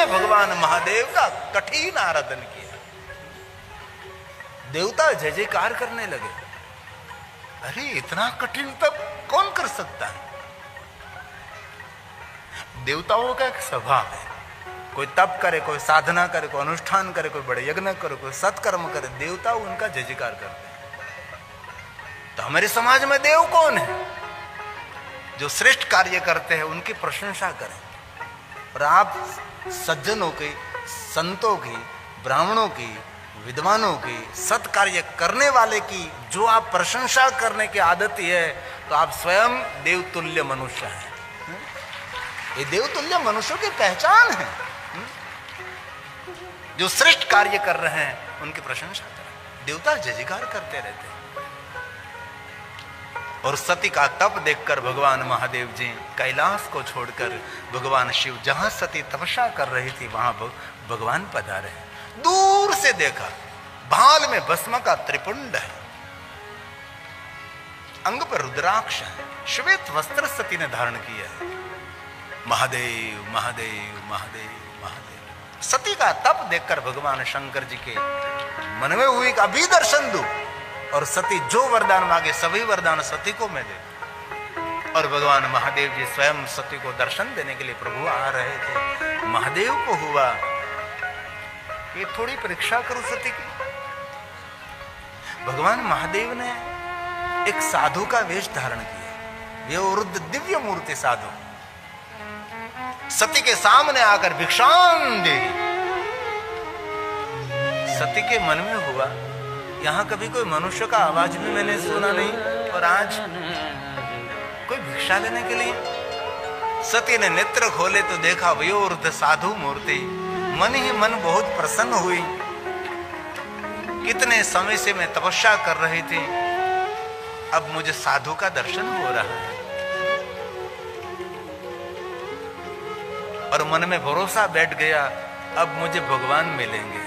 उन्होंने भगवान महादेव का कठिन आराधन किया। देवता जय जयकार करने लगे। अरे इतना कठिन तप कौन कर सकता है? देवताओं का एक स्वभाव है, कोई तप करे, कोई साधना करे, कोई अनुष्ठान करे, कोई बड़े यज्ञ करे, कोई सत्कर्म करे, देवता उनका जय जयकार करते हैं। तो हमारे समाज में देव कौन है? जो श्रेष्ठ कार्य करते हैं उनकी प्रशंसा करें। और आप सज्जनों की, संतों की, ब्राह्मणों की, विद्वानों की, सत्कार्य करने वाले की जो आप प्रशंसा करने की आदत है, तो आप स्वयं देवतुल्य मनुष्य हैं। ये देवतुल्य मनुष्यों की पहचान है। जो श्रेष्ठ कार्य कर रहे हैं उनकी प्रशंसा करें। देवता जय जयकार करते रहते हैं। और सती का तप देखकर भगवान महादेव जी कैलाश को छोड़कर भगवान शिव जहां सती तपस्या कर रही थी वहां भगवान पधारे। दूर से देखा, भाल में भस्म का त्रिपुंड है, अंग पर रुद्राक्ष है, श्वेत वस्त्र सती ने धारण किया है। महादेव महादेव महादेव महादेव। सती का तप देखकर भगवान शंकर जी के मन में हुई अभी दर्शन दो। और सती जो वरदान मांगे सभी वरदान सती को मैं दे। और भगवान महादेव जी स्वयं सती को दर्शन देने के लिए प्रभु आ रहे थे। महादेव को हुआ ये थोड़ी परीक्षा करो सती की। भगवान महादेव ने एक साधु का वेश धारण किया। वे वृद्ध दिव्य मूर्ति साधु सती के सामने आकर भिक्षां दे। सती के मन में हुआ यहां कभी कोई मनुष्य का आवाज भी मैंने सुना नहीं, और आज कोई भिक्षा लेने के लिए। सती ने नेत्र खोले तो देखा वयोवृद्ध साधु मूर्ति। मन ही मन बहुत प्रसन्न हुई। कितने समय से मैं तपस्या कर रही थी, अब मुझे साधु का दर्शन हो रहा है। और मन में भरोसा बैठ गया, अब मुझे भगवान मिलेंगे।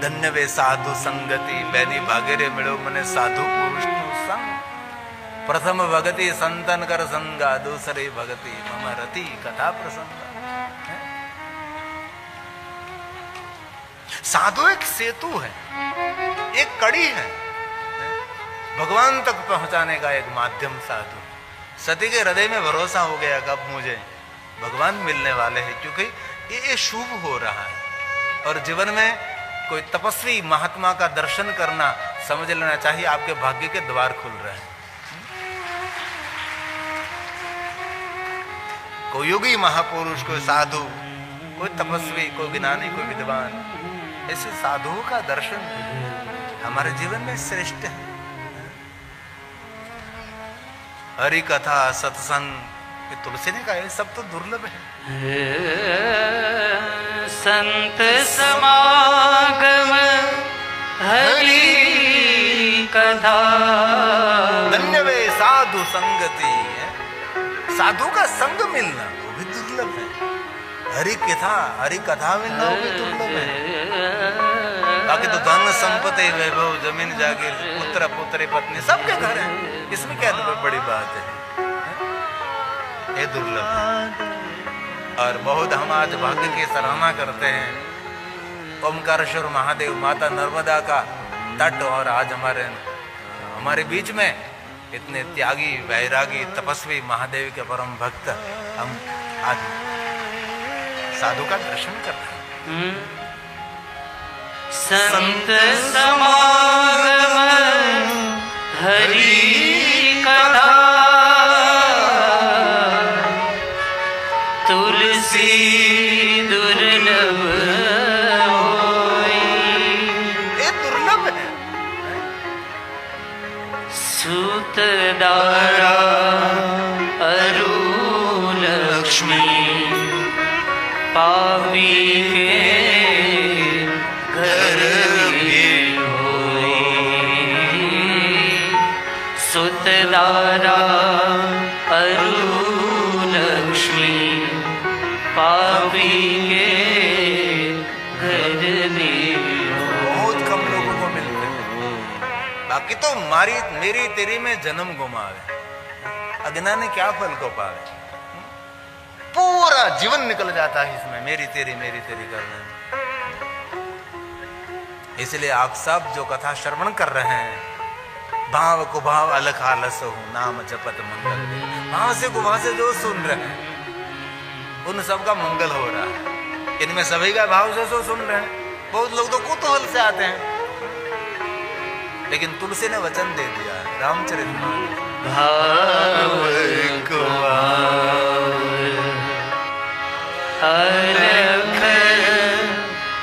धन्य वे साधु संगति, बैनी भागेरे मिलो मने साधु पुरुष संग। प्रथम भगति संतन कर संगा, दूसरे भगति मम रति कथा प्रसंग। साधु एक सेतु है, एक कड़ी है, भगवान तक पहुंचाने का एक माध्यम साधु। सती के हृदय में भरोसा हो गया कि अब मुझे भगवान मिलने वाले हैं, क्योंकि ये शुभ हो रहा है। और जीवन में कोई तपस्वी महात्मा का दर्शन करना समझ लेना चाहिए आपके भाग्य के द्वार खुल रहे हैं। कोई योगी महापुरुष, कोई साधु, कोई तपस्वी, कोई ज्ञानी, कोई विद्वान, ऐसे साधुओं का दर्शन हमारे जीवन में श्रेष्ठ है। हरि कथा, सत्संग, तुलसी ने कहा ये सब तो दुर्लभ है। संत समागम हरि कथा, धन्य वे साधु संगति। साधु का संग मिलना वो भी दुर्लभ है। हरि कथा मिलना वो भी दुर्लभ है। बाकी तो धन संपत्ति, वैभव, जमीन जागीर, पुत्र पुत्री, पत्नी सबके घर है, इसमें क्या बड़ी बात है? ये दुर्लभ है। और बहुत हम आज भाग्य की सराहना करते हैं। ओमकारेश्वर महादेव, माता नर्मदा का तट, और आज हमारे बीच में इतने त्यागी, वैरागी, तपस्वी महादेव के परम भक्त हम आज साधु का दर्शन कर रहे हैं। संत समागम हरि कथा, तुलसी दुर्लभ होई। ये दुर्लभ है। सूत दारा अरु लक्ष्मी, पापी के घर में होई। सूत दारा अरु लक्ष्मी, पापी के घर में। बहुत कम लोगों को मिलते हैं। बाकी तो मेरी तेरी में जन्म गुमावे, अज्ञानी क्या फल को पावे। पूरा पूरा जीवन निकल जाता है इसमें मेरी तेरी करने में। इसलिए आप सब जो कथा श्रवण कर रहे हैं, भाव को भाव अलख आलस हो नाम जपत मंगल दे, भाव से गुभा से जो सुन रहे हैं उन सब का मंगल हो रहा है। इनमें सभी का भाव से सुन रहे हैं। बहुत लोग तो कुतूहल से आते हैं, लेकिन तुलसी ने वचन दे दिया रामचरितमानस, भाव को अलख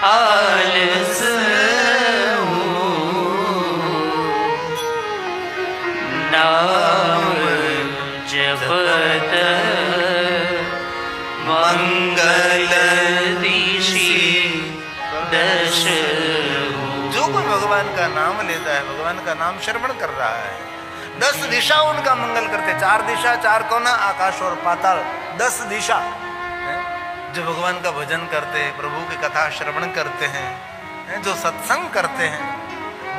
आलस नाम जपत मंगल दिशि दश। जो कोई भगवान का नाम लेता है, भगवान का नाम श्रवण कर रहा है, 10 दिशा उनका मंगल करते। 4 दिशा 4 कोना, आकाश और पाताल, 10 दिशा जो भगवान का भजन करते हैं, प्रभु की कथा श्रवण करते हैं, जो सत्संग करते हैं,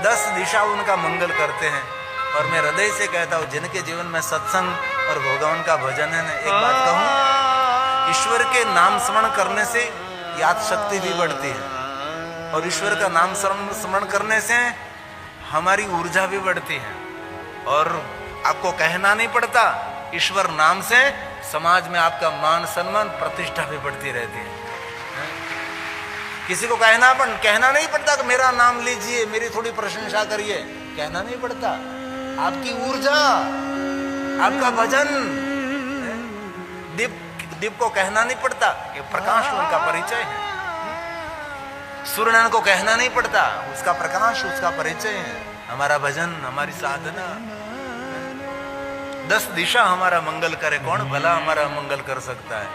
10 दिशा उनका मंगल करते हैं। और मैं हृदय से कहता हूँ, जिनके जीवन में सत्संग और भगवान का भजन है ना, एक बात कहूँ, ईश्वर के नाम स्मरण करने से याद शक्ति भी बढ़ती है, और ईश्वर का नाम स्मरण करने से हमारी ऊर्जा भी बढ़ती है। और आपको कहना नहीं पड़ता, ईश्वर नाम से समाज में आपका मान सम्मान प्रतिष्ठा भी बढ़ती रहती है। किसी को कहना नहीं पड़ता कि मेरा नाम लीजिए, मेरी थोड़ी प्रशंसा करिए, कहना नहीं पड़ता। आपकी ऊर्जा, आपका भजन, दीप को कहना नहीं पड़ता कि प्रकाश उनका परिचय है। सूर्यनारायण को कहना नहीं पड़ता, उसका प्रकाश उसका परिचय है। हमारा भजन, हमारी साधना, 10 दिशा हमारा मंगल करे, कौन भला हमारा मंगल कर सकता है?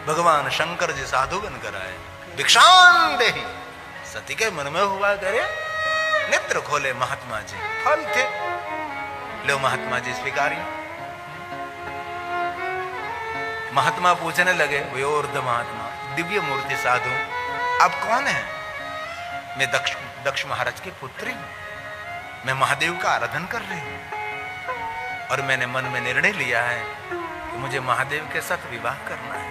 भगवान शंकर जी साधु बनकर आए, भिक्षान देहि, सती के मन में हुआ करे, नेत्र खोले महात्मा जी, फल थे, लो महात्मा जी स्वीकारिए। महात्मा पूछने लगे, व्योर्ध महात्मा, दिव्य मूर्ति साधु, आप कौन हैं? मैं दक्ष महाराज की पुत्री हूं, मैं महादेव का आराधन कर रही हूं, और मैंने मन में निर्णय लिया है कि मुझे महादेव के साथ विवाह करना है।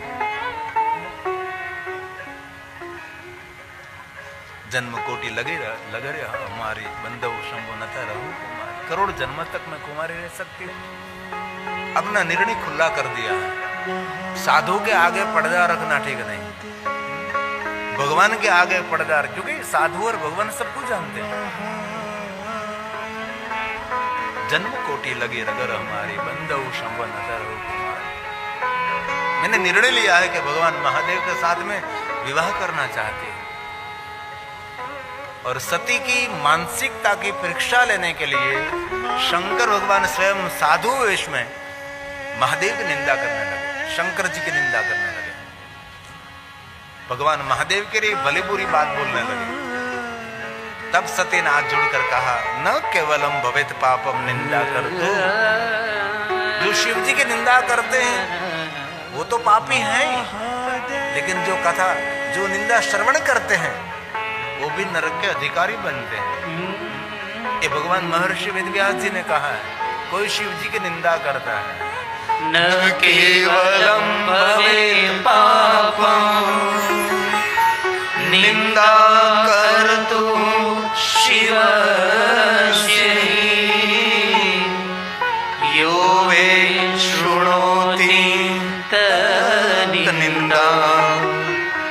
जन्म कोटि लगे रहा हमारी, बंधु शंभु नता रहूं कुमारी, करोड़ जन्म तक मैं कुमारी रह सकती हूं। अपना निर्णय खुला कर दिया है। साधु के आगे पर्दा रखना ठीक नहीं, भगवान के आगे पर्दा, क्योंकि साधु और भगवान सब कुछ जानते हैं। जन्म कोटि लगी रगर हमारी, बंधु शंभु नता रहूं कुमारी। मैंने निर्णय लिया है कि भगवान महादेव के साथ में विवाह करना चाहती हूं। और सती की मानसिकता की परीक्षा लेने के लिए शंकर भगवान स्वयं साधु वेश में महादेव की निंदा करने लगे, शंकर जी की निंदा करने लगे। भगवान महादेव के लिए भली बुरी बात बोलने लगे। तब सती ने हाथ जोड़कर कहा, न केवलम भवेत पापम निंदा कर दो। जो शिव जी की निंदा करते हैं वो तो पापी हैं, लेकिन जो कथा, जो निंदा श्रवण करते हैं वो भी नरक के अधिकारी बनते हैं। ये भगवान महर्षि वेदव्यास जी ने कहा है, कोई शिव जी की निंदा करता है, न केवलम भवेत् पापम निंदा कर्तु शिवस्य यो वे शृणोति तन्निंदा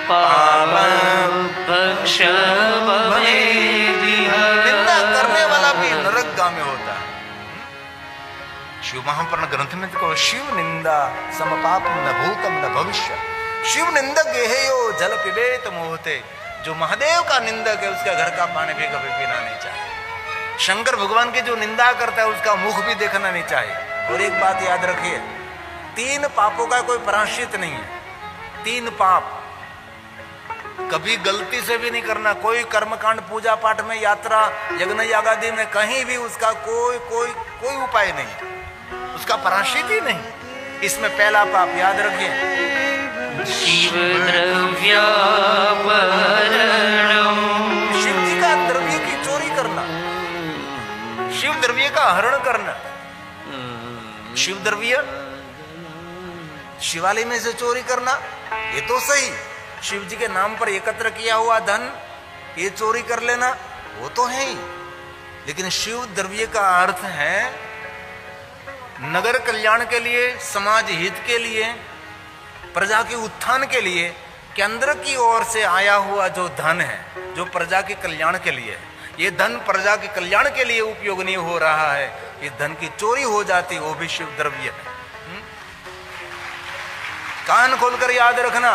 पापं भक्षभवेदिह। निंदा करने वाला भी नरकगामी होता है। शिव महापुराण ग्रंथ में देखो, शिव निंदा समपापम न भूतम न भविष्य। शिव निंदक गेहेयो जल पिबेत मोहते। जो महादेव का निंदक है उसका घर का पानी भी कभी पीना नहीं चाहिए। शंकर भगवान की जो निंदा करता है उसका मुख भी देखना नहीं चाहिए। और एक बात याद रखिए, 3 पापों का कोई प्रायश्चित नहीं है। 3 पाप कभी गलती से भी नहीं करना। कोई कर्मकांड, पूजा पाठ में, यात्रा, यज्ञ यागादि में कहीं भी उसका कोई उपाय नहीं, उसका प्रायश्चित ही नहीं। इसमें पहला पाप याद रखिए, शिव द्रव्यापहरणम्। शिव जी का द्रव्य की चोरी करना, शिव द्रव्य का हरण करना। शिव द्रव्य, शिवालय में से चोरी करना ये तो सही, शिव जी के नाम पर एकत्र किया हुआ धन ये चोरी कर लेना वो तो है ही, लेकिन शिव द्रव्य का अर्थ है नगर कल्याण के लिए, समाज हित के लिए, प्रजा के उत्थान के लिए, केंद्र की ओर से आया हुआ जो धन है, जो प्रजा के कल्याण के लिए, ये धन प्रजा के कल्याण के लिए उपयोग नहीं हो रहा है, इस धन की चोरी हो जाती, वो भी शिव द्रव्य है। कान खोलकर याद रखना,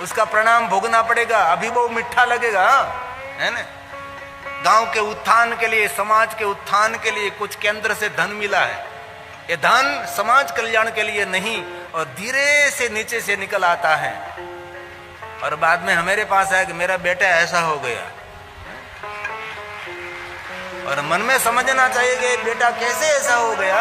उसका प्रणाम भोगना पड़ेगा, अभी वो मीठा लगेगा, है ना। गांव के उत्थान के लिए, समाज के उत्थान के लिए कुछ केंद्र से धन मिला है, ये धन समाज कल्याण के लिए नहीं और धीरे से नीचे से निकल आता है और बाद में हमारे पास है कि मेरा बेटा ऐसा हो गया, और मन में समझना चाहिए कि बेटा कैसे ऐसा हो गया,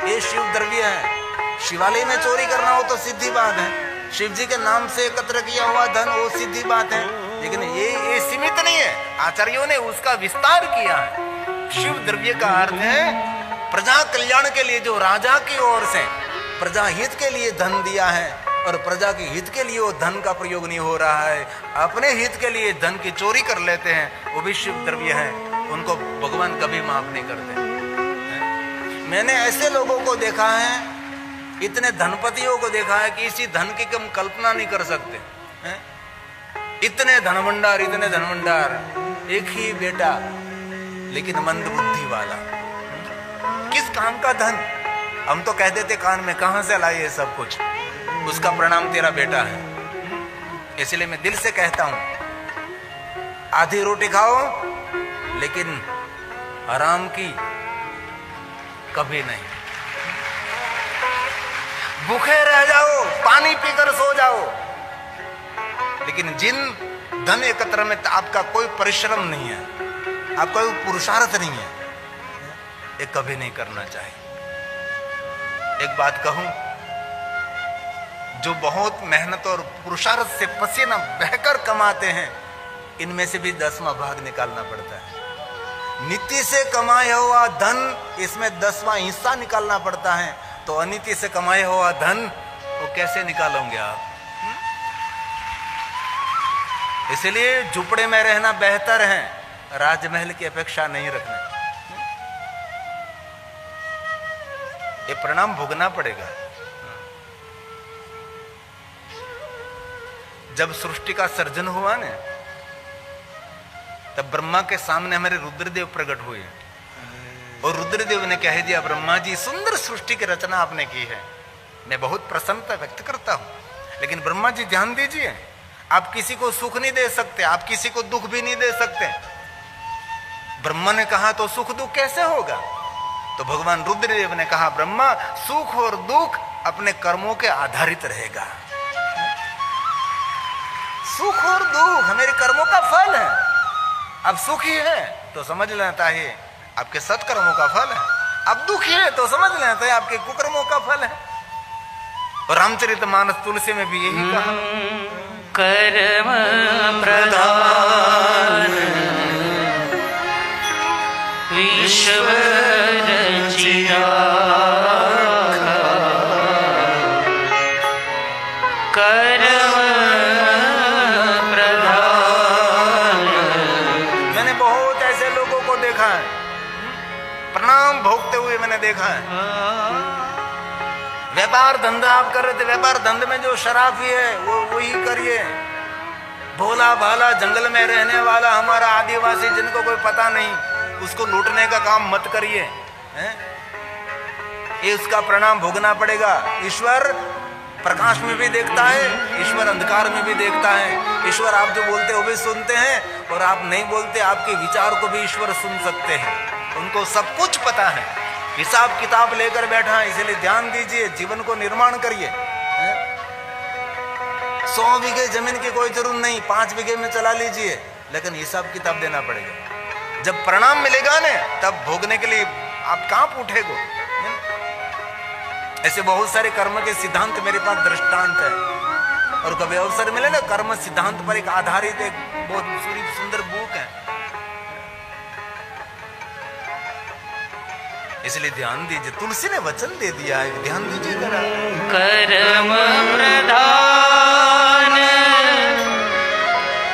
ये शिव द्रव्य है। शिवालय में चोरी करना हो तो सीधी बात है, शिव जी के नाम से एकत्र किया हुआ धन वो सीधी बात है, लेकिन ये सीमित नहीं है, आचार्यों ने उसका विस्तार किया है। शिव द्रव्य का अर्थ है प्रजा कल्याण के लिए, जो राजा की ओर से प्रजा हित के लिए धन दिया है और प्रजा के हित के लिए वो धन का प्रयोग नहीं हो रहा है, अपने हित के लिए धन की चोरी कर लेते हैं, वो भी शिव द्रव्य है, उनको भगवान कभी माफ नहीं करते। मैंने ऐसे लोगों को देखा है, इतने धनपतियों को देखा है कि इसी धन की हम कल्पना नहीं कर सकते हैं? इतने धनभंडार, इतने धनभंडार, एक ही बेटा लेकिन मंद बुद्धि वाला, किस काम का धन। हम तो कह देते कान में, कहां से लाए ये सब कुछ, उसका प्रणाम तेरा बेटा है। इसलिए मैं दिल से कहता हूं, आधी रोटी खाओ लेकिन हराम की कभी नहीं, भूखे रह जाओ, पानी पीकर सो जाओ, लेकिन जिन धन एकत्र में आपका कोई परिश्रम नहीं है, आपका कोई पुरुषार्थ नहीं है, ये कभी नहीं करना चाहिए। एक बात कहूं, जो बहुत मेहनत और पुरुषार्थ से पसीना बहकर कमाते हैं, इनमें से भी 10वां भाग निकालना पड़ता है। नीति से कमाया हुआ धन, इसमें 10वां हिस्सा निकालना पड़ता है, तो अनीति से कमाया हुआ धन वो कैसे निकालोगे आप? इसलिए झुपड़े में रहना बेहतर है, राजमहल की अपेक्षा नहीं रखना। ये प्रणाम भोगना पड़ेगा। जब सृष्टि का सर्जन हुआ ना, तब ब्रह्मा के सामने हमारे रुद्रदेव प्रकट हुए और रुद्रदेव ने कह दिया, ब्रह्मा जी सुंदर सृष्टि की रचना आपने की है, मैं बहुत प्रसन्नता व्यक्त करता हूं, लेकिन ब्रह्मा जी ध्यान दीजिए, आप किसी को सुख नहीं दे सकते, आप किसी को दुख भी नहीं दे सकते। ब्रह्मा ने कहा तो सुख दुख कैसे होगा? तो भगवान रुद्रदेव ने कहा, ब्रह्मा सुख और दुख अपने कर्मों के आधारित रहेगा। सुख और दुख हमारे कर्मों का फल है। अब सुखी है तो समझ लेना चाहिए आपके सत्कर्मों का फल है, अब दुखी है तो समझ लेना चाहिए आपके कुकर्मों का फल है। और रामचरितमानस तुलसी में भी यही कहा, कर्म प्रधान विश्व रचिया, कर्म प्रधान। मैंने बहुत ऐसे लोगों को देखा है, प्रणाम भोगते हुए मैंने देखा है। व्यापार धंधा आप कर रहे थे, व्यापार धंधे में जो शराफी है वो वही करिए। भोला भाला जंगल में रहने वाला हमारा आदिवासी जिनको कोई पता नहीं, उसको लूटने का काम मत करिए, ये उसका प्रणाम भोगना पड़ेगा। ईश्वर प्रकाश में भी देखता है, ईश्वर अंधकार में भी देखता है। ईश्वर आप जो बोलते हो भी सुनते हैं, और आप नहीं बोलते आपके विचार को भी ईश्वर सुन सकते हैं। उनको सब कुछ पता है, हिसाब किताब लेकर बैठा है। इसलिए ध्यान दीजिए, जीवन को निर्माण करिए। 100 बीघे जमीन की कोई जरूरत नहीं, 5 बीघे में चला लीजिए, लेकिन हिसाब किताब देना पड़ेगा। जब प्रणाम मिलेगा ना, तब भोगने के लिए आप कहां उठेगो। ऐसे बहुत सारे कर्म के सिद्धांत मेरे पास दृष्टांत है, और कभी अवसर मिले ना, कर्म सिद्धांत पर एक आधारित एक बहुत सुंदर बुक है। इसलिए ध्यान दीजिए, तुलसी ने वचन दे दिया है, ध्यान दीजिए जरा। कर्म प्रधान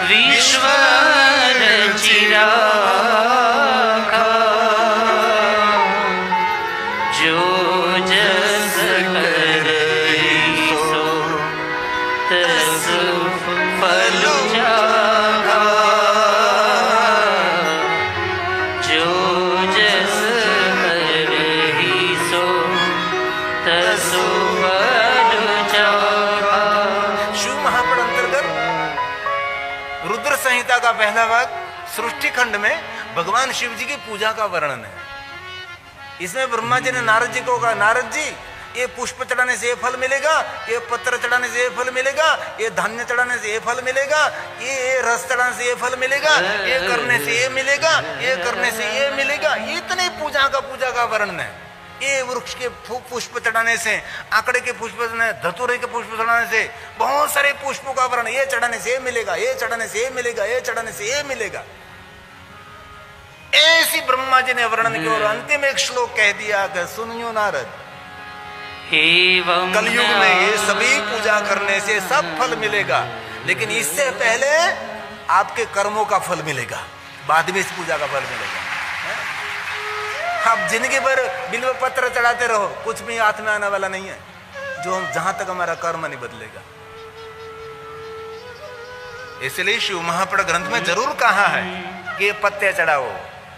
विश्व रचिरा जो जस करे सो तस फल जागा, जो जस करे सो तस फल जागा। शिव महापुराण अंतर्गत रुद्र संहिता का पहला भाग सृष्टि खंड में भगवान शिव जी की पूजा का वर्णन है। इसमें ब्रह्मा जी ने नारद जी को कहा, नारद जी ये पुष्प चढ़ाने से ये फल मिलेगा, ये पत्र चढ़ाने से ये फल मिलेगा, ये धान्य चढ़ाने से ये फल मिलेगा, ये रस चढ़ाने से ये फल मिलेगा, ये करने से ये मिलेगा, ये करने से ये मिलेगा। इतने पूजा का वर्णन है। ये वृक्ष के पुष्प चढ़ाने से, आंकड़े के पुष्प चढ़ाने, धतूरे के पुष्प चढ़ाने से, बहुत सारे पुष्पों का वर्णन, ये चढ़ाने से ये मिलेगा, ये चढ़ाने से ये मिलेगा, ये चढ़ाने से ये मिलेगा। ऐसी ब्रह्मा जी ने वर्णन किया और अंतिम एक श्लोक कह दिया कि सुनियो नारद, कलयुग में ये सभी पूजा करने से सब फल मिलेगा, लेकिन इससे पहले आपके कर्मों का फल मिलेगा, बाद में इस पूजा का फल मिलेगा। आप जिंदगी भर बिल्व पत्र चढ़ाते रहो, कुछ भी हाथ में आने वाला नहीं है, जो हम जहां तक हमारा कर्म नहीं बदलेगा। इसलिए शिव महापुराण ग्रंथ में जरूर कहा है कि ये पत्ते चढ़ाओ,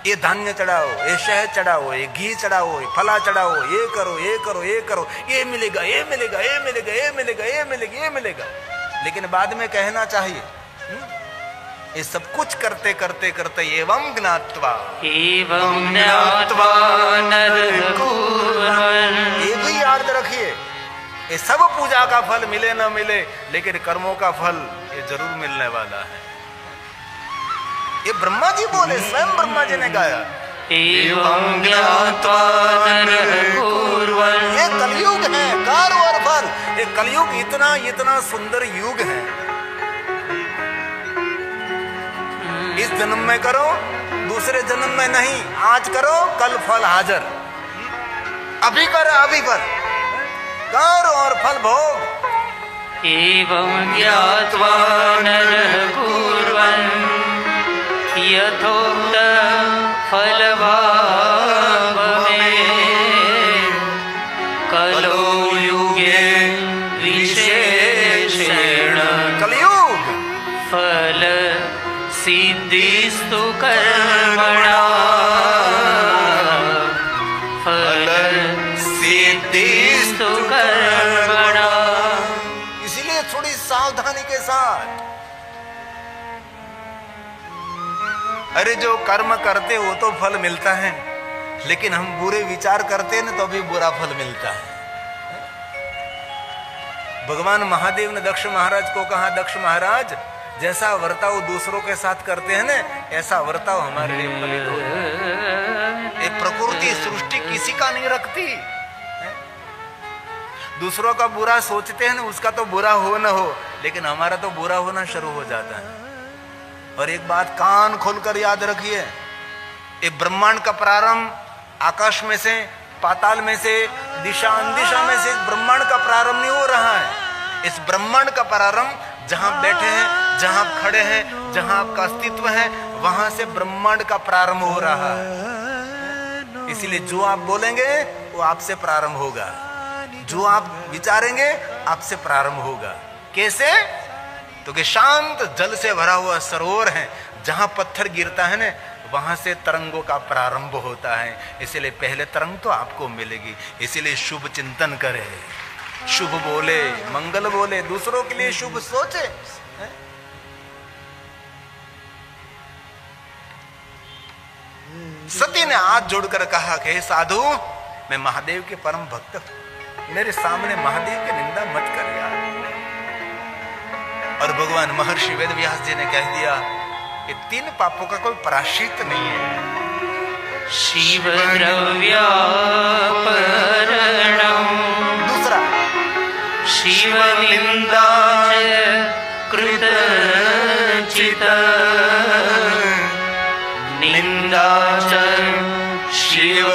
ये धान्य चढ़ाओ, ये शहद चढ़ाओ, ये घी चढ़ाओ, ये फला चढ़ाओ, ये करो, ये करो, ये करो, ये मिलेगा, ये मिलेगा, ये मिलेगा, ये मिलेगा, ये मिलेगा, ये मिलेगा। लेकिन बाद में कहना चाहिए ये सब कुछ करते करते करते एवं ज्ञात्वा नरकुर्वन्, ये भी याद रखिए, ये सब पूजा का फल मिले न मिले, लेकिन कर्मों का फल ये जरूर मिलने वाला है। ये ब्रह्मा जी बोले, स्वयं ब्रह्मा जी ने गाया। एवं ज्ञात्वा नरकुर्वन्, ये कलयुग है, कार्य और फल। ये कलयुग इतना सुंदर युग है। इस जन्म में करो, दूसरे जन्म में नहीं, आज करो कल फल हाजिर, अभी कर अभी कर, कर और फल भोग। एवं ज्ञात्वा नरकुर्वन् यथोक्त फलभावमे कलो युगे विशेषेण कलयुग फल सिद्धिस्तु कर्मणा, फल सिद्धिस्तु कर्मणा। इसीलिए थोड़ी सावधानी के साथ, अरे जो कर्म करते हो तो फल मिलता है, लेकिन हम बुरे विचार करते हैं ना तो भी बुरा फल मिलता है। भगवान महादेव ने दक्ष महाराज को कहा, दक्ष महाराज जैसा वर्ताव दूसरों के साथ करते हैं ना, ऐसा वर्ताव हमारे लिए फलित हो। ये प्रकृति सृष्टि किसी का नहीं रखती। दूसरों का बुरा सोचते हैं ना, उसका तो बुरा हो न हो, लेकिन हमारा तो बुरा होना शुरू हो जाता है। और एक बात कान खोलकर याद रखिए, ये ब्रह्मांड का प्रारंभ आकाश में से, पाताल में से, दिशा अंदिशा में से ब्रह्मांड का प्रारंभ नहीं हो रहा है। इस ब्रह्मांड का प्रारंभ जहां बैठे हैं, जहां आप खड़े हैं, जहां आपका अस्तित्व है, वहां से ब्रह्मांड का प्रारंभ हो रहा है। इसलिए जो आप बोलेंगे वो आपसे प्रारंभ होगा, जो आप विचारेंगे आपसे प्रारंभ होगा। कैसे? तो कि शांत जल से भरा हुआ सरोवर है, जहां पत्थर गिरता है ना, वहां से तरंगों का प्रारंभ होता है। इसलिए पहले तरंग तो आपको मिलेगी। इसलिए शुभ चिंतन करें, शुभ बोले, मंगल बोले, दूसरों के लिए शुभ सोचे। सती ने हाथ जोड़कर कहा कि साधु, मैं महादेव के परम भक्त हूं, मेरे सामने महादेव की निंदा मत कर यार। और भगवान महर्षि वेद व्यास जी ने कह दिया कि 3 पापों का कोई प्रायश्चित नहीं है। शिव द्रव्यापरणम्, दूसरा शिव निंदा कृतचित, निंदा शिव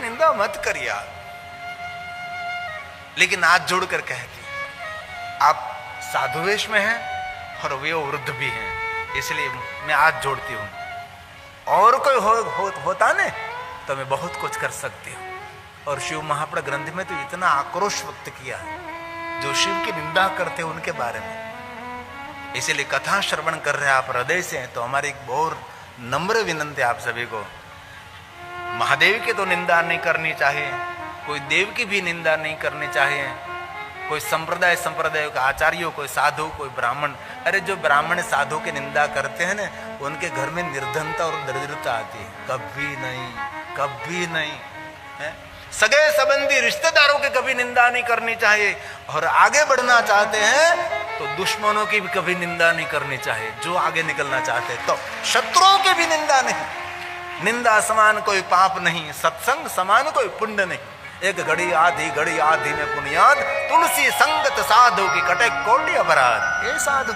निंदा मत करिए आप। लेकिन हाथ जोड़कर कहती, आप साधुवेश में हैं और वे वृद्ध भी हैं, इसलिए मैं हाथ जोड़ती हूं। और कोई होता ने तो मैं बहुत कुछ कर सकती हूं। और शिव महापुराण ग्रंथ में तो इतना आक्रोश व्यक्त किया है जो शिव की निंदा करते हैं उनके बारे में। इसीलिए कथा श्रवण कर रहे हैं आप हृदय से, तो हमारी एक बहुत नम्र विनंती आप सभी को, महादेव की तो निंदा नहीं करनी चाहिए, कोई देव की भी निंदा नहीं करनी चाहिए, कोई संप्रदाय का आचार्यों, कोई साधु, कोई ब्राह्मण। अरे जो ब्राह्मण साधु की निंदा करते हैं ना, उनके घर में निर्धनता और दरिद्रता आती है। कभी नहीं, कभी नहीं है? सगे संबंधी रिश्तेदारों की कभी निंदा नहीं करनी चाहिए। और आगे बढ़ना चाहते हैं तो दुश्मनों की भी कभी निंदा नहीं करनी चाहिए। जो आगे निकलना चाहते हैं तो शत्रुओं की भी निंदा नहीं। निंदा समान कोई पाप नहीं, सत्संग समान कोई पुण्य नहीं। एक घड़ी आधी में पुण्याद, तुलसी संगत साधु की कटे कोटि अपराध। ये साधु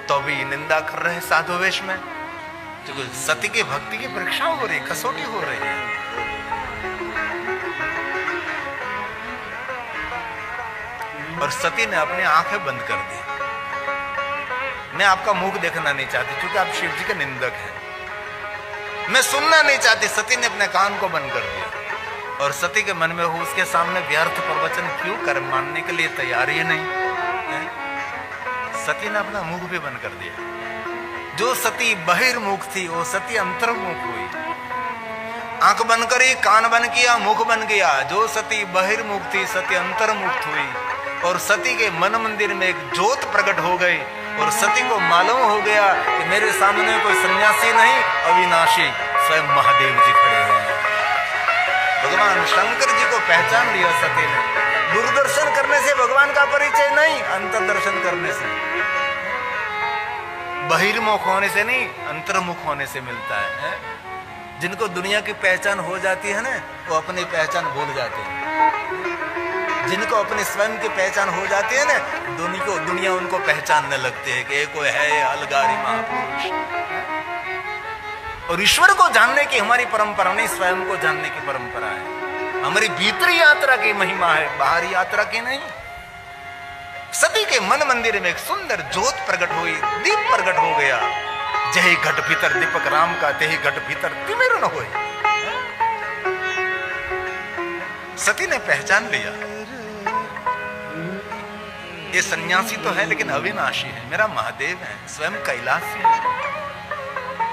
तो भी निंदा कर रहे हैं साधु वेश में, क्योंकि सती की भक्ति की परीक्षा हो रही, कसौटी हो रही है। और सती ने अपनी आंखें बंद कर दी। मैं आपका मुख देखना नहीं चाहती क्योंकि आप शिव जी के निंदक हैं। मैं सुनना नहीं चाहती, सती ने अपने कान को बंद कर दिया। और सती के मन में हो उसके सामने व्यर्थ प्रवचन क्यों कर, मानने के लिए तैयार ही नहीं है? सती ने अपना मुख भी बंद कर दिया। जो सती बहिर्मुख थी वो सती अंतर्मुख हुई। आंख बंद करी, कान बंद किया, मुख बन गया। जो सती बहिर्मुख थी सती अंतर्मुख हुई। और सती के मन मंदिर में एक ज्योत प्रकट हो गई। और सती को मालूम हो गया कि मेरे सामने कोई सन्यासी नहीं, अविनाशी स्वयं महादेव जी खड़े हैं। भगवान शंकर जी को पहचान लिया सती ने। दूरदर्शन करने से भगवान का परिचय नहीं, अंतर्दर्शन करने से, बहिर्मुख होने से नहीं, अंतर्मुख होने से मिलता है। जिनको दुनिया की पहचान हो जाती है ना, वो अपनी पहचान भूल जाते हैं। जिनको अपने स्वयं की पहचान हो जाती है ना, दुनिया उनको पहचानने लगती है कि कोई है अलगारी महापुरुष। और ईश्वर को जानने की हमारी परंपरा नहीं, स्वयं को जानने की परंपरा है। हमारी भीतरी यात्रा की महिमा है, बाहरी यात्रा की नहीं। सती के मन मंदिर में एक सुंदर ज्योत प्रकट हुई, दीप प्रकट हो गया। जय घट भीतर दीपक राम का, तेहि घट भीतर तिमिर न होए। सती ने पहचान लिया, ये सन्यासी तो है लेकिन अविनाशी है, मेरा महादेव है, स्वयं कैलाश है।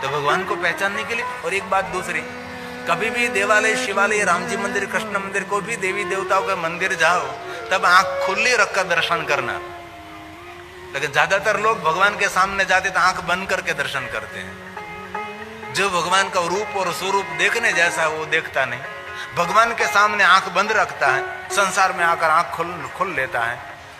तो भगवान को पहचानने के लिए। और एक बात दूसरी, कभी भी देवालय, शिवालय, राम जी मंदिर, कृष्ण मंदिर, कोई भी देवी देवताओं के मंदिर जाओ तब आंख खुली रखकर दर्शन करना। लेकिन ज्यादातर लोग भगवान के सामने जाते तो आंख बंद करके दर्शन करते हैं। जो भगवान का रूप और स्वरूप देखने जैसा है वो देखता नहीं। भगवान के सामने आंख बंद रखता है, संसार में आकर आंख खोल लेता है।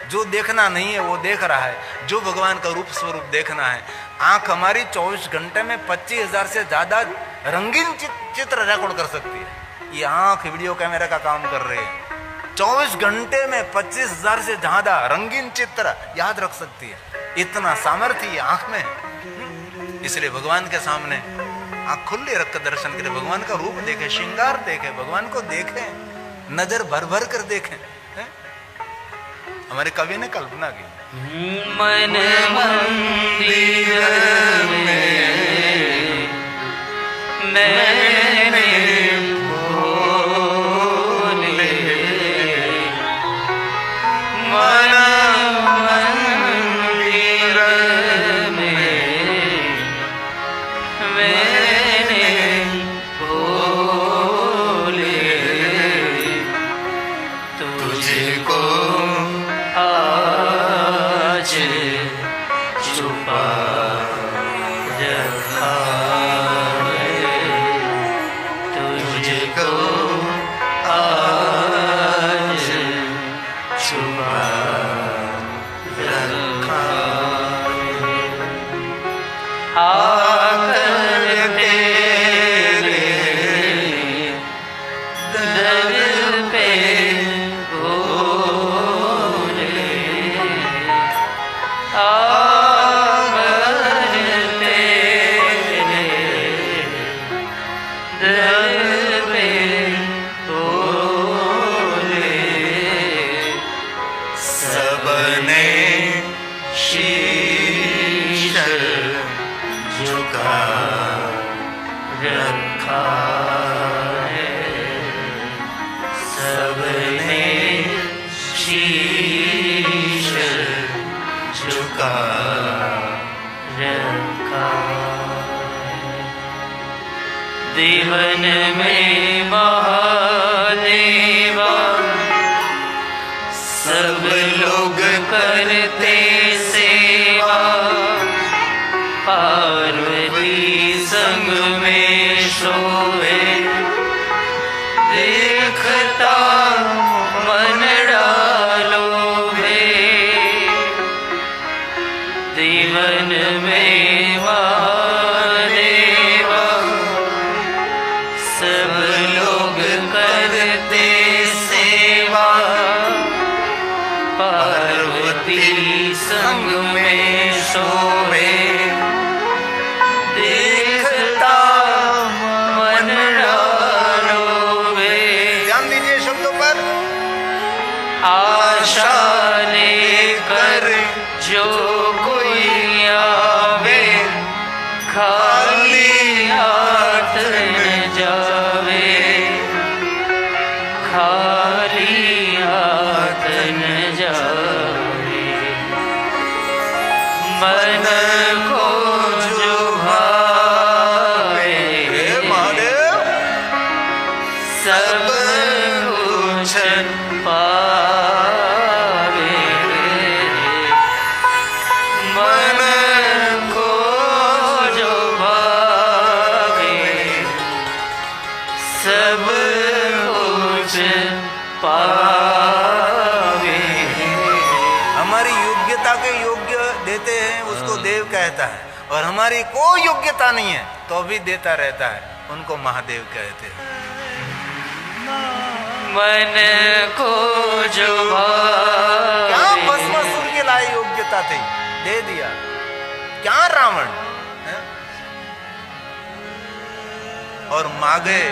जो देखना नहीं है वो देख रहा है, जो भगवान का रूप स्वरूप देखना है। आंख हमारी 24 घंटे में 25,000 से ज्यादा रंगीन चित्र रिकॉर्ड कर सकती है। ये आंख वीडियो कैमरा का काम कर रही है। 24 घंटे में 25,000 से ज्यादा रंगीन चित्र याद रख सकती है। इतना सामर्थ्य आंख में है। इसलिए भगवान के सामने आंख खुली रखकर दर्शन करें, भगवान का रूप देखें, श्रृंगार देखें, भगवान को देखें, नजर भर भर कर देखें। हमारे कवि ने कल्पना की, मन मंदिर में मैंने भोले, मन मंदिर में मैंने भोले, तुझको आज छुपा रखा है, तुझको आज छुपा रखा है। आकर तेरे दर पे आकर तेरे देखता मन डालो है, जीवन में महादेव सब लोग करते सेवा, पार्वती संग में शोभे, देखता मन डालो वे। ध्यान दीजिए शब्दों पर। आशा लेकर जो कोई आवे, खाली हाथ न जावे, खाली हाथ न जावे। मन को जो भावे, महादेव सब कुछ पावे। मन को जो भावे, सब कुछ पावे। हमारी योग्यता के योग्य देते हैं, उसको देव कहता है, और हमारी कोई योग्यता नहीं है तो भी देता रहता है, उनको महादेव कहते हैं। मन को जो क्या भावे, भस्मासुर के लाए योग्यता थी, दे दिया। क्या रावण है? और मांगे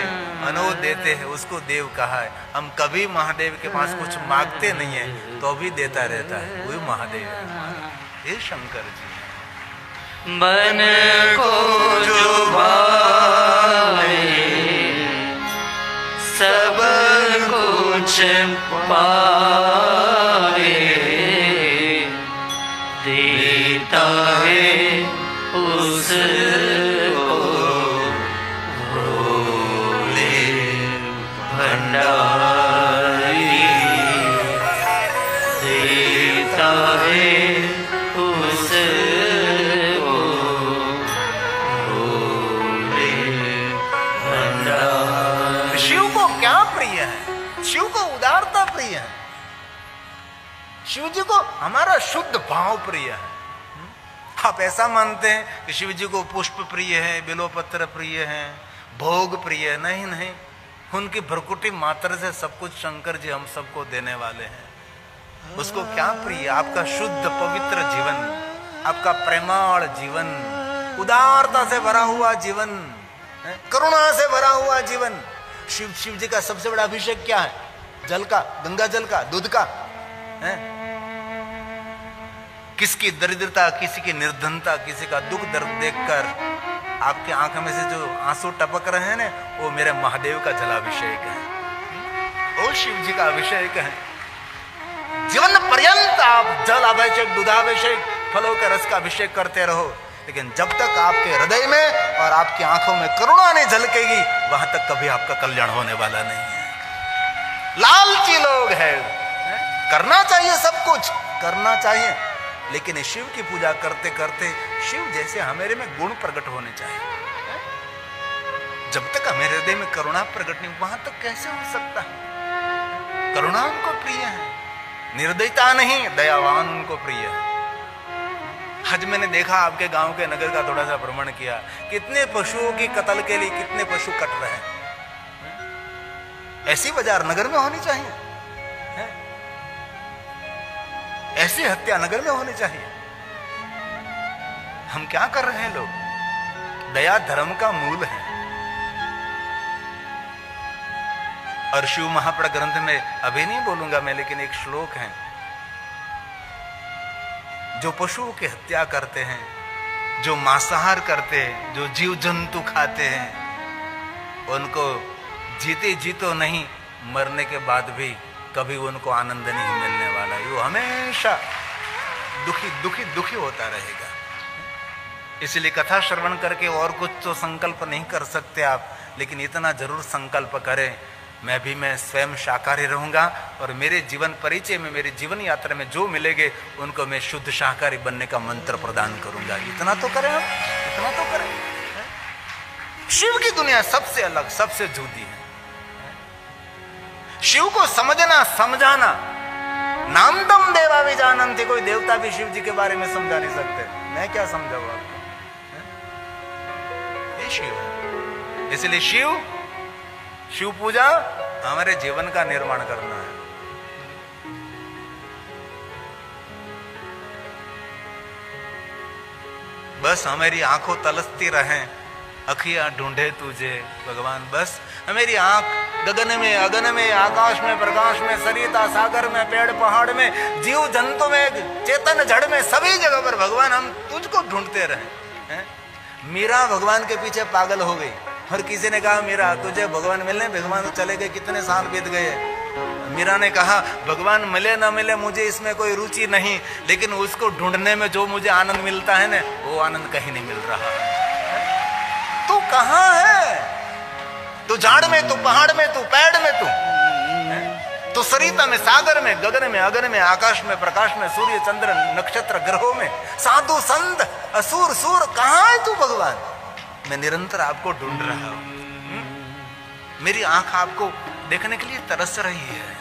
अनो देते हैं, उसको देव कहा है। हम कभी महादेव के पास कुछ मांगते नहीं है तो भी देता रहता है, वही महादेव है। ये शंकर जी है। मन को जो भावे, सब कुछ पावे, देता है उसको भोले भंडारी, देता है उसको भोले भंडारी। शिव को क्या प्रिय है? शिव को उदारता प्रिय है। शिव जी को हमारा शुद्ध भाव प्रिय है। आप ऐसा मानते हैं कि शिव जी को पुष्प प्रिय है, बिल्वपत्र प्रिय है, भोग प्रिय है? नहीं नहीं, उनकी भ्रकुटी मात्र से सब कुछ शंकर जी हम सबको देने वाले हैं। उसको क्या प्रिय? आपका शुद्ध पवित्र जीवन, आपका प्रेमाळ जीवन, उदारता से भरा हुआ जीवन, करुणा से भरा हुआ जीवन। शिव जी का सबसे बड़ा अभिषेक क्या है? जल का, गंगा जल का, दूध का है? किसकी दरिद्रता, किसी की निर्धनता, किसी का दुख दर्द देखकर आपकी आंख में से जो आंसू टपक रहे हैं ना, वो मेरे महादेव का जलाभिषेक है, वो शिव जी का अभिषेक है। जीवन पर्यंत आप जल अभिषेक, दूधाभिषेक, फलों के रस का अभिषेक करते रहो, लेकिन जब तक आपके हृदय में और आपकी आंखों में करुणा नहीं झलकेगी, वहां तक कभी आपका कल्याण होने वाला नहीं है। लालची लोग हैं, करना चाहिए, सब कुछ करना चाहिए, लेकिन शिव की पूजा करते करते शिव जैसे हमारे में गुण प्रकट होने चाहिए। जब तक हमारे हृदय में करुणा प्रकट नहीं, वहां तक कैसे हो सकता है? करुणा उनको प्रिय है, निर्दयता नहीं, दयावान उनको प्रिय है। आज मैंने देखा आपके गांव के नगर का थोड़ा सा भ्रमण किया, कितने पशुओं की कत्ल के लिए कितने पशु कट रहे हैं। ऐसी बाजार नगर में होनी चाहिए, ऐसी हत्या नगर में होनी चाहिए। हम क्या कर रहे हैं लोग? दया धर्म का मूल है। और शिव महाप्र ग्रंथ में अभी नहीं बोलूंगा मैं, लेकिन एक श्लोक है, जो पशुओं की हत्या करते हैं, जो मांसाहार करते हैं, जो जीव जंतु खाते हैं, उनको जीते जीतो नहीं, मरने के बाद भी कभी उनको आनंद नहीं मिलने वाला। वो हमेशा दुखी दुखी दुखी होता रहेगा। इसलिए कथा श्रवण करके और कुछ तो संकल्प नहीं कर सकते आप, लेकिन इतना जरूर संकल्प करें, मैं स्वयं शाकाहारी रहूंगा और मेरे जीवन परिचय में, मेरी जीवन यात्रा में जो मिलेंगे उनको मैं शुद्ध शाकाहारी बनने का मंत्र प्रदान करूंगा। इतना तो करें हम, इतना तो करें। शिव की दुनिया सबसे अलग, सबसे जुदी है। शिव को समझना समझाना, नामदम देवा भी जानंती, कोई देवता भी शिव जी के बारे में समझा नहीं सकते। मैं क्या समझाऊं आपको? ये शिव है। इसलिए शिव पूजा हमारे जीवन का निर्माण करना है। बस हमारी आंखों तलसती रहे, अखियां ढूंढे तुझे भगवान। बस हमारी आंख गगन में, अगन में, आकाश में, प्रकाश में, सरिता सागर में, पेड़ पहाड़ में, जीव जंतु में, चेतन जड़ में, सभी जगह पर भगवान हम तुझको ढूंढते रहे हैं। मीरा भगवान के पीछे पागल हो गई और किसी ने कहा मीरा तुझे भगवान मिलने, भगवान तो चले गए, कितने साल बीत गए। मीरा ने कहा भगवान मिले ना मिले मुझे इसमें कोई रुचि नहीं, लेकिन उसको ढूंढने में जो मुझे आनंद मिलता है ना, वो आनंद कहीं नहीं मिल रहा। तू कहाँ है? तू झाड़ में, तू पहाड़ में, तू पेड़ में, तू सरिता में, सागर में, गगन में, अगन में, आकाश में, प्रकाश में, सूर्य चंद्र नक्षत्र ग्रहों में, साधु संत असुर सूर, कहाँ है तू भगवान? मैं निरंतर आपको ढूंढ रहा हूं। मेरी आंख आपको देखने के लिए तरस रही है।